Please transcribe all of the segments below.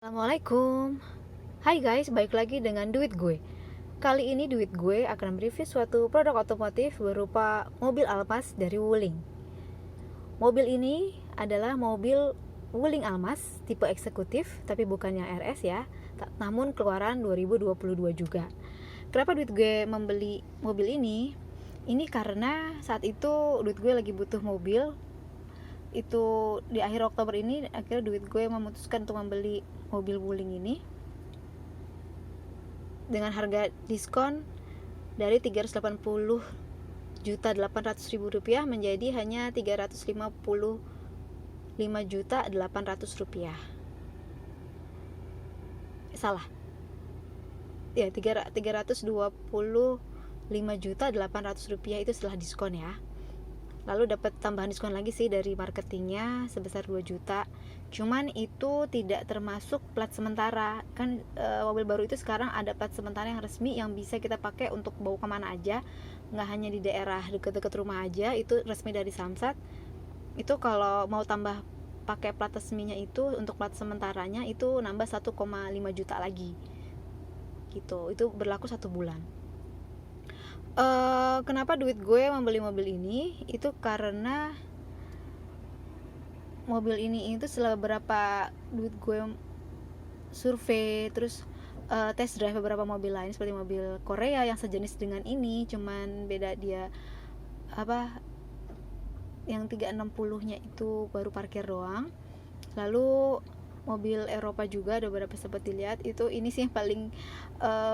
Assalamualaikum. Hai guys, balik lagi dengan Duit Gue. Kali ini Duit Gue akan mereview suatu produk otomotif berupa mobil Almas dari Wuling. Mobil ini adalah mobil Wuling Almas tipe eksekutif, tapi bukan yang RS ya, namun keluaran 2022 juga. Kenapa Duit Gue membeli mobil ini? Ini karena saat itu Duit Gue lagi butuh mobil. Itu di akhir Oktober ini akhirnya Duit Gue memutuskan untuk membeli mobil Wuling ini dengan harga diskon dari 380.800.000 rupiah menjadi hanya 355.800.000 rupiah. Salah ya, 325.800.000 rupiah itu setelah diskon ya. Lalu dapat tambahan diskon lagi sih dari marketingnya sebesar 2 juta. Cuman itu tidak termasuk plat sementara. Kan mobil baru itu sekarang ada plat sementara yang resmi yang bisa kita pakai untuk bawa kemana aja, nggak hanya di daerah dekat-dekat rumah aja. Itu resmi dari Samsat. Itu kalau mau tambah pakai plat resminya itu untuk plat sementaranya itu nambah 1,5 juta lagi gitu. Itu berlaku 1 bulan. Kenapa Duit Gue membeli mobil ini? Itu karena mobil ini itu setelah beberapa Duit Gue survei, terus test drive beberapa mobil lain seperti mobil Korea yang sejenis dengan ini, cuman beda dia yang 360-nya itu baru parkir doang. Lalu mobil Eropa juga ada beberapa sempat dilihat. Itu ini sih yang paling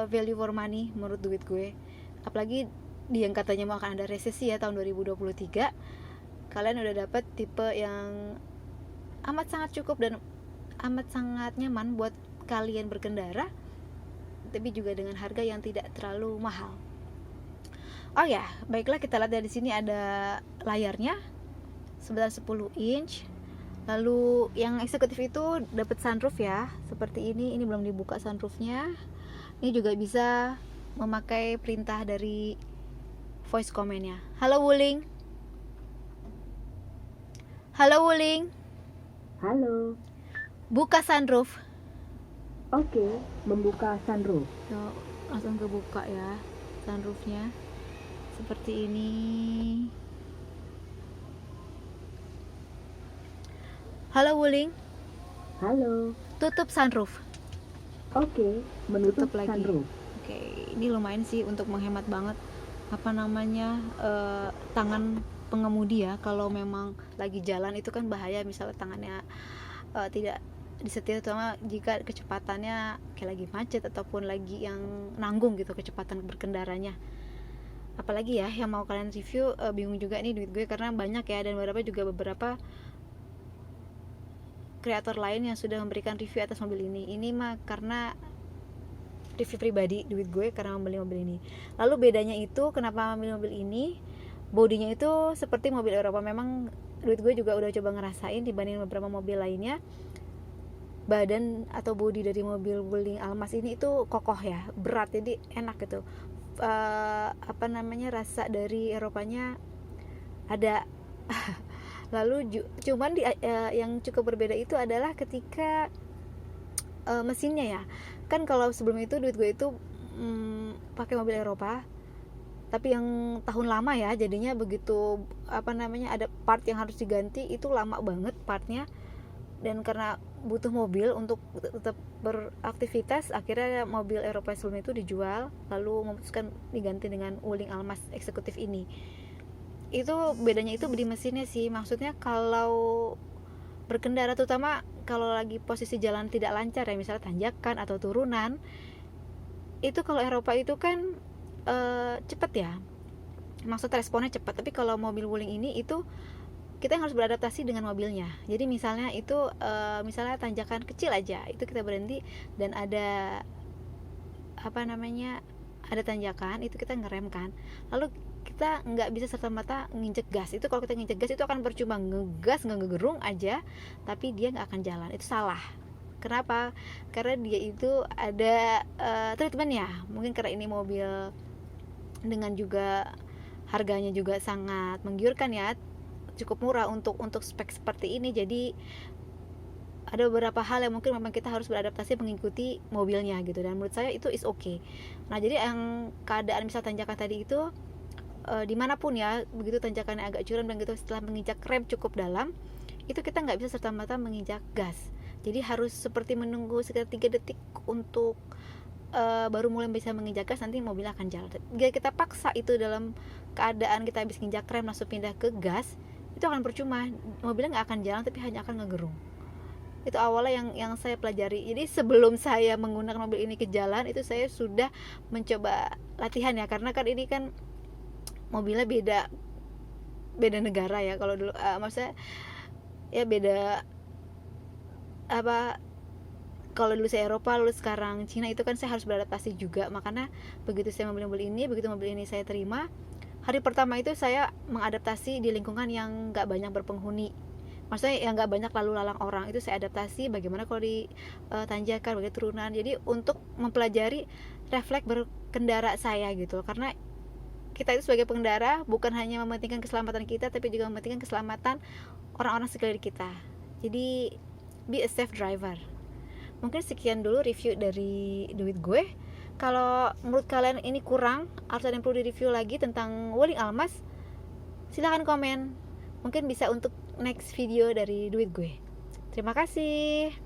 value for money menurut Duit Gue. Apalagi di yang katanya mau akan ada resesi ya tahun 2023, kalian udah dapet tipe yang amat sangat cukup dan amat sangat nyaman buat kalian berkendara, tapi juga dengan harga yang tidak terlalu mahal. Oh ya, baiklah, kita lihat dari sini ada layarnya sebesar 10 inch. Lalu yang eksekutif itu dapat sunroof ya, seperti ini. Ini belum dibuka sunroofnya. Ini juga bisa memakai perintah dari voice command-nya. Halo Wuling. Halo Wuling. Halo. Buka sunroof. Oke, membuka sunroof. Tuh, langsung kebuka ya sunroofnya. Seperti ini. Halo Wuling. Halo. Tutup sunroof. Oke, menutup Tutup lagi. sunroof. Oke, ini lumayan sih untuk menghemat banget tangan pengemudi ya. Kalau memang lagi jalan itu kan bahaya, misalnya tangannya tidak disetir, terutama jika kecepatannya kayak lagi macet ataupun lagi yang nanggung gitu kecepatan berkendaranya. Apalagi ya yang mau kalian review, bingung juga nih Duit Gue karena banyak ya, dan beberapa kreator lain yang sudah memberikan review atas mobil ini. Ini mah karena review pribadi Duit Gue karena membeli mobil ini. Lalu bedanya itu kenapa membeli mobil ini? Bodinya itu seperti mobil Eropa. Memang Duit Gue juga udah coba ngerasain dibanding beberapa mobil lainnya. Badan atau bodi dari mobil Wuling Almas ini itu kokoh ya, berat, jadi enak gitu. Rasa dari Eropanya ada. Lalu cuman yang cukup berbeda itu adalah ketika mesinnya ya. Kan kalau sebelum itu Duit Gue itu pakai mobil Eropa, tapi yang tahun lama ya, jadinya begitu ada part yang harus diganti itu lama banget partnya. Dan karena butuh mobil untuk tetap beraktivitas, akhirnya mobil Eropa sebelum itu dijual, lalu memutuskan diganti dengan Wuling Almas eksekutif ini. Itu bedanya itu di mesinnya sih. Maksudnya kalau berkendara, terutama kalau lagi posisi jalan tidak lancar ya, misalnya tanjakan atau turunan, itu kalau Eropa itu kan cepet ya, maksud responnya cepat. Tapi kalau mobil Wuling ini itu kita yang harus beradaptasi dengan mobilnya. Jadi misalnya itu misalnya tanjakan kecil aja itu kita berhenti, dan ada ada tanjakan itu kita ngerem kan, lalu kita nggak bisa serta-merta nginjek gas. Itu kalau kita nginjek gas itu akan percuma, ngegas ngegerung aja tapi dia nggak akan jalan. Itu salah. Kenapa? Karena dia itu ada treatment ya. Mungkin karena ini mobil dengan juga harganya juga sangat menggiurkan ya, cukup murah untuk spek seperti ini. Jadi ada beberapa hal yang mungkin memang kita harus beradaptasi mengikuti mobilnya gitu, dan menurut saya itu is okay. Nah jadi yang keadaan misal tanjakan tadi itu dimanapun ya, begitu tanjakannya agak curam dan gitu, setelah menginjak rem cukup dalam, itu kita nggak bisa serta-merta menginjak gas. Jadi harus seperti menunggu sekitar 3 detik untuk baru mulai bisa menginjak gas, nanti mobil akan jalan. Jika kita paksa itu dalam keadaan kita habis menginjak rem langsung pindah ke gas, itu akan percuma, mobilnya nggak akan jalan tapi hanya akan ngegerung. Itu awalnya yang saya pelajari. Jadi sebelum saya menggunakan mobil ini ke jalan, itu saya sudah mencoba latihan ya, karena kan ini kan mobilnya beda negara ya. Kalau dulu maksudnya ya beda apa, kalau dulu saya Eropa, lalu sekarang Cina, itu kan saya harus beradaptasi juga. Makanya begitu saya membeli mobil ini, begitu mobil ini saya terima, hari pertama itu saya mengadaptasi di lingkungan yang nggak banyak berpenghuni, maksudnya yang nggak banyak lalu lalang orang. Itu saya adaptasi bagaimana kalau di tanjakan, bagaimana turunan. Jadi untuk mempelajari refleks berkendara saya gitu, karena kita itu sebagai pengendara bukan hanya mementingkan keselamatan kita, tapi juga mementingkan keselamatan orang-orang sekeliling kita. Jadi be a safe driver. Mungkin sekian dulu review dari duit gue. Kalau menurut kalian ini kurang atau ada yang perlu direview lagi tentang Wuling Almas, silahkan komen. Mungkin bisa untuk next video dari duit gue. Terima kasih.